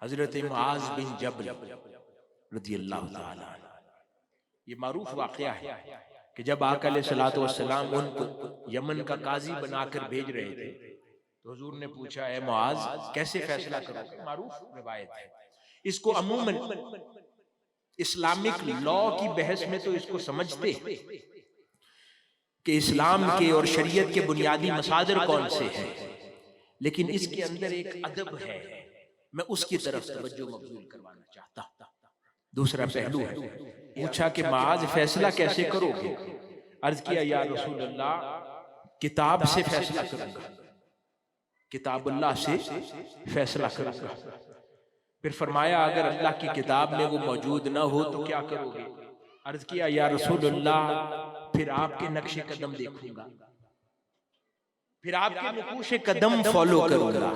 حضرت معاذ بن جبل رضی اللہ تعالی عنہ، یہ معروف واقعہ ہے کہ جب آقا علیہ الصلوۃ والسلام ان کو یمن کا قاضی بنا کر بھیج رہے تھے تو حضور نے پوچھا اے معاذ کیسے فیصلہ کرو گے؟ معروف روایت ہے، اس کو عموماً اسلامک لا کی بحث میں تو اس کو سمجھتے ہیں کہ اسلام کے اور شریعت کے بنیادی مصادر کون سے ہیں، لیکن اس کے اندر ایک ادب ہے، میں اس کی طرف توجہ مبذول کروانا چاہتا ہوں۔ دوسرا پہلو ہے، پوچھا کہ معاذ فیصلہ کیسے کرو گے؟ عرض کیا یا رسول اللہ کتاب سے فیصلہ کروں گا، کتاب اللہ سے فیصلہ کروں گا۔ پھر فرمایا اگر اللہ کی کتاب میں وہ موجود نہ ہو تو کیا کرو گے؟ عرض کیا یا رسول اللہ پھر آپ کے نقش قدم دیکھوں گا، پھر آپ کے نقوش قدم فالو کروں گا،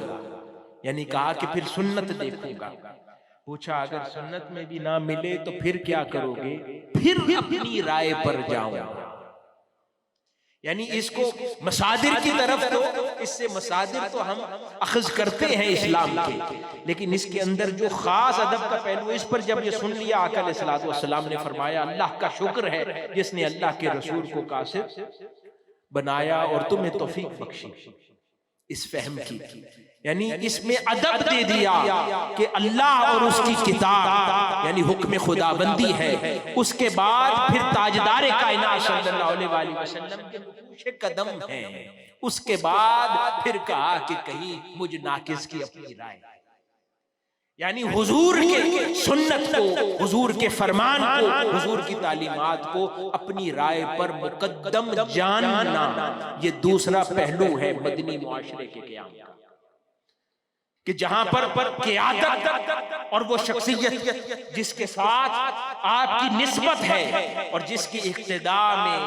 یعنی کہا کہ پھر سنت دیکھوں گا۔ پوچھا اگر سنت میں بھی نہ ملے تو پھر کیا کرو گے؟ پھر اپنی رائے پر جاؤں گا۔ یعنی اس کو مصادر کی طرف تو اس سے مصادر تو ہم اخذ کرتے ہیں اسلام کے، لیکن اس کے اندر جو خاص ادب کا پہلو، اس پر جب یہ سن لیا آقا علیہ الصلوۃ والسلام نے فرمایا اللہ کا شکر ہے جس نے اللہ کے رسول کو قاصد بنایا اور تمہیں توفیق بخشی اس فہم کی، یعنی اس میں ادب دے دیا کہ اللہ اور اس کی کتاب یعنی حکم خدا بندی ہے، اس کے بعد پھر تاجدار کائنات صلی اللہ علیہ وآلہ وسلم کے نقوش قدم ہیں، اس کے بعد پھر کہا کہ کہیں مجھ ناقص کی اپنی رائے، یعنی حضور کے سنت کو، حضور کے فرمان کو، حضور کی تعلیمات کو اپنی رائے پر مقدم جاننا، یہ دوسرا پہلو ہے مدنی معاشرے کے قیام کا، کہ جہاں پر قیادت اور وہ شخصیت جس کے ساتھ آپ کی نسبت ہے اور جس کی اقتدا میں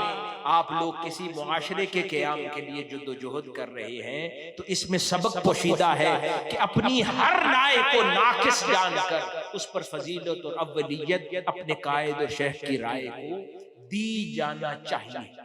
آپ لوگ کسی معاشرے کے قیام کے لیے جد و جہد کر رہے ہیں، تو اس میں سبق پوشیدہ ہے کہ اپنی ہر رائے کو ناقص جان کر اس پر فضیلت اور اولیت اپنے قائد و شیخ کی رائے کو دی جانا چاہیے۔